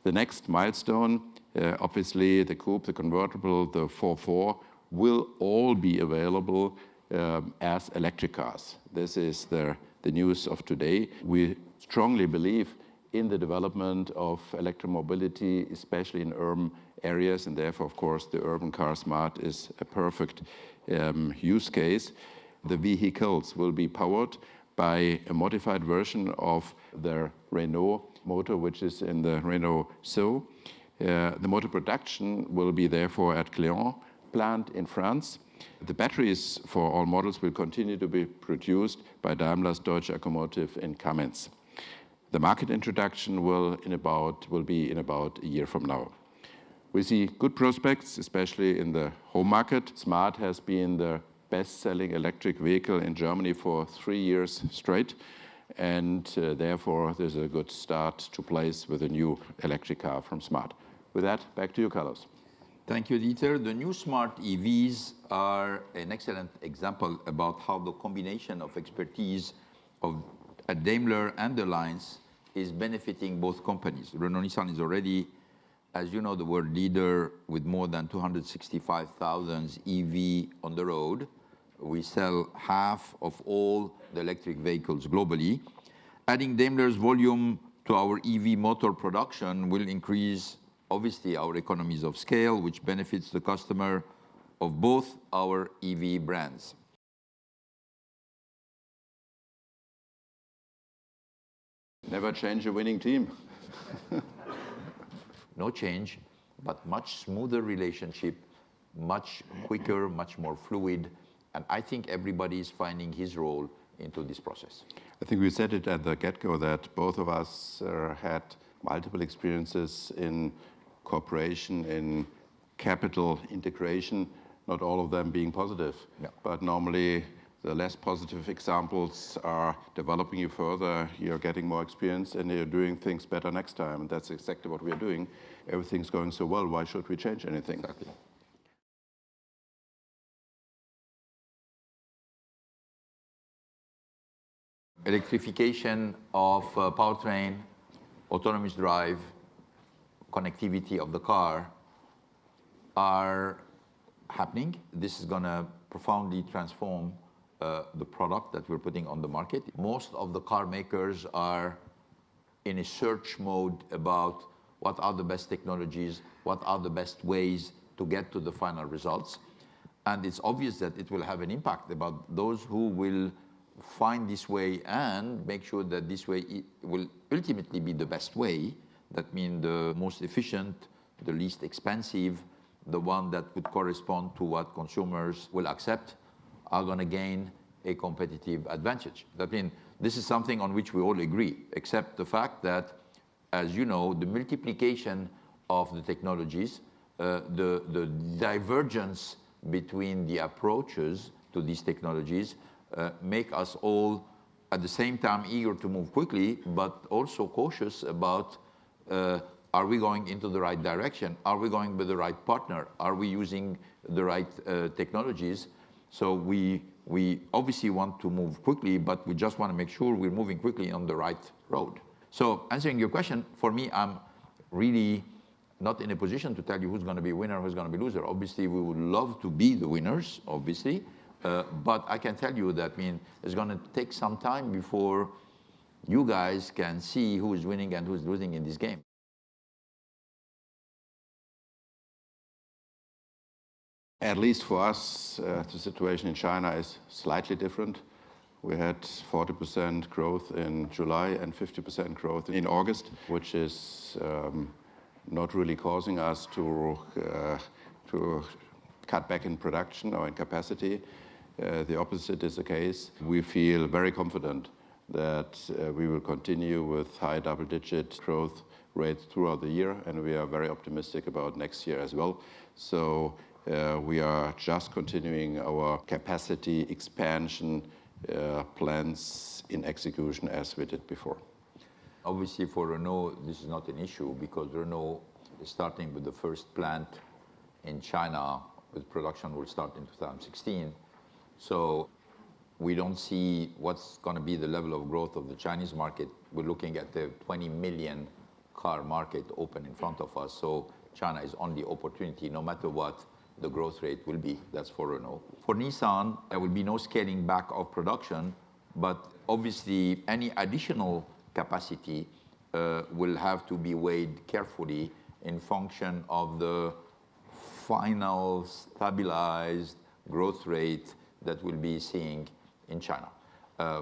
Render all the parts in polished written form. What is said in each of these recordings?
The next milestone, obviously the coupe, the convertible, the 4/4 will all be available as electric cars. This is the news of today. We strongly believe in the development of electromobility, especially in urban areas, and therefore, of course, the Urban Car Smart is a perfect use case. The vehicles will be powered by a modified version of the Renault motor, which is in the Renault Zoe. The motor production will be therefore at Cléon plant in France. The batteries for all models will continue to be produced by Daimler's Deutsche Automotive in Kamenz. The market introduction will be in about a year from now. We see good prospects, especially in the home market. Smart has been the best-selling electric vehicle in Germany for 3 years straight, and therefore there's a good start to place with a new electric car from Smart. With that, back to you, Carlos. Thank you, Dieter. The new Smart EVs are an excellent example about how the combination of expertise at Daimler and the Alliance is benefiting both companies. Renault-Nissan is already, as you know, the world leader with more than 265,000 EV on the road. We sell half of all the electric vehicles globally. Adding Daimler's volume to our EV motor production will increase, obviously, our economies of scale, which benefits the customer of both our EV brands. Never change a winning team. No change, but much smoother relationship, much quicker, much more fluid, and I think everybody is finding his role into this process. I think we said it at the get-go that both of us had multiple experiences in cooperation, in capital integration, not all of them being positive. Yeah. But normally the less positive examples are developing you further, you're getting more experience, and you're doing things better next time. And that's exactly what we are doing. Everything's going so well, why should we change anything? Exactly. Electrification of powertrain, autonomous drive, connectivity of the car are happening. This is going to profoundly transform the product that we're putting on the market. Most of the car makers are in a search mode about what are the best technologies, what are the best ways to get to the final results. And it's obvious that it will have an impact about those who will find this way and make sure that this way will ultimately be the best way. That means the most efficient, the least expensive, the one that would correspond to what consumers will accept, are going to gain a competitive advantage. That means this is something on which we all agree, except the fact that, as you know, the multiplication of the technologies, the divergence between the approaches to these technologies make us all at the same time eager to move quickly, but also cautious about are we going into the right direction? Are we going with the right partner? Are we using the right technologies? So we obviously want to move quickly, but we just want to make sure we're moving quickly on the right road. So answering your question, for me, I'm really not in a position to tell you who's going to be winner, who's going to be loser. Obviously, we would love to be the winners, obviously. But I can tell you that it's going to take some time before you guys can see who is winning and who is losing in this game. At least for us, the situation in China is slightly different. We had 40% growth in July and 50% growth in August, which is not really causing us to cut back in production or in capacity. The opposite is the case. We feel very confident that we will continue with high double-digit growth rates throughout the year, and we are very optimistic about next year as well. So we are just continuing our capacity expansion plans in execution as we did before. Obviously, for Renault, this is not an issue because Renault is starting with the first plant in China, with production will start in 2016. So we don't see what's going to be the level of growth of the Chinese market. We're looking at the 20 million car market open in front of us. So China is only opportunity, no matter what the growth rate will be. That's for Renault. For Nissan, there will be no scaling back of production, but obviously any additional capacity will have to be weighed carefully in function of the final stabilized growth rate that we'll be seeing in China.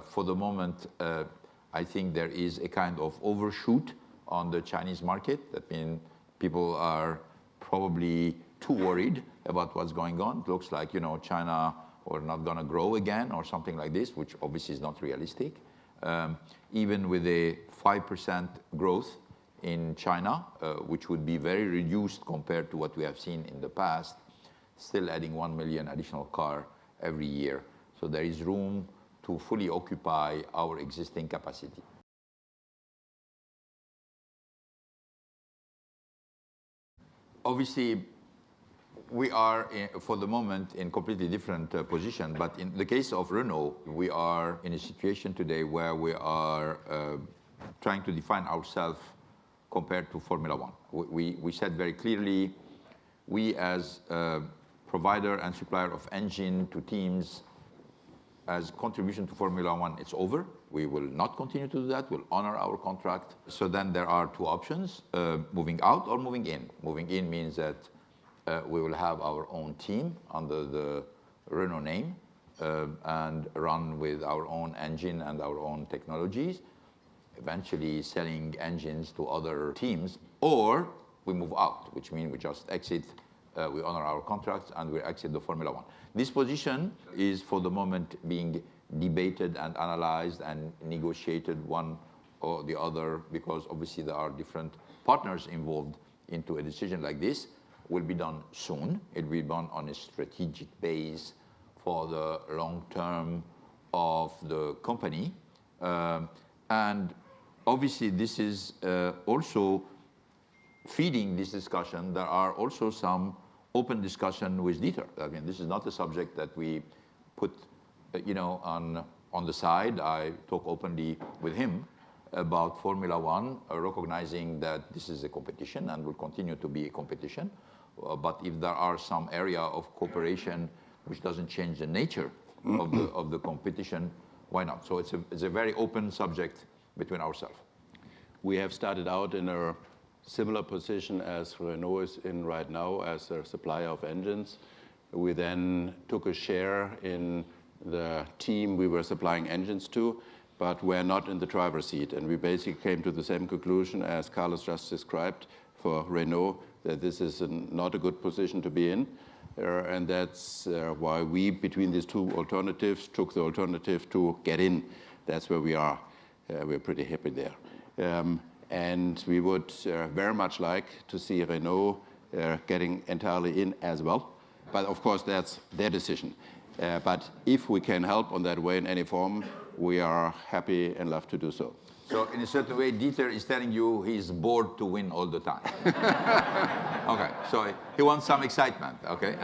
For the moment, I think there is a kind of overshoot on the Chinese market. That means people are probably too worried about what's going on. It looks like, China or not going to grow again or something like this, which obviously is not realistic. Even with a 5% growth in China, which would be very reduced compared to what we have seen in the past, still adding 1 million additional car every year. So there is room to fully occupy our existing capacity. Obviously, we are, for the moment, in completely different position. But in the case of Renault, we are in a situation today where we are trying to define ourselves compared to Formula One. We said very clearly, we as a provider and supplier of engine to teams, as contribution to Formula One, it's over. We will not continue to do that. We'll honor our contract. So then there are two options, moving out or moving in. Moving in means that we will have our own team under the Renault name and run with our own engine and our own technologies, eventually selling engines to other teams, or we move out, which means we just exit, we honor our contracts, and we exit the Formula One. This position is, for the moment, being debated and analyzed and negotiated one or the other, because obviously there are different partners involved into a decision like this. Will be done soon. It will be done on a strategic base for the long term of the company. And obviously this is also feeding this discussion. There are also some open discussion with Dieter. I mean, this is not a subject that we put, on the side. I talk openly with him about Formula One, recognizing that this is a competition and will continue to be a competition. But if there are some area of cooperation which doesn't change the nature of the competition, why not? So it's a very open subject between ourselves. We have started out in a similar position as Renault is in right now as a supplier of engines. We then took a share in the team we were supplying engines to, but we're not in the driver's seat. And we basically came to the same conclusion as Carlos just described for Renault, that this is not a good position to be in. And that's why we, between these two alternatives, took the alternative to get in. That's where we are. We're pretty happy there. And we would very much like to see Renault getting entirely in as well. But of course, that's their decision. But if we can help on that way in any form, we are happy and love to do so. So in a certain way, Dieter is telling you he's bored to win all the time. Okay, so he wants some excitement, okay?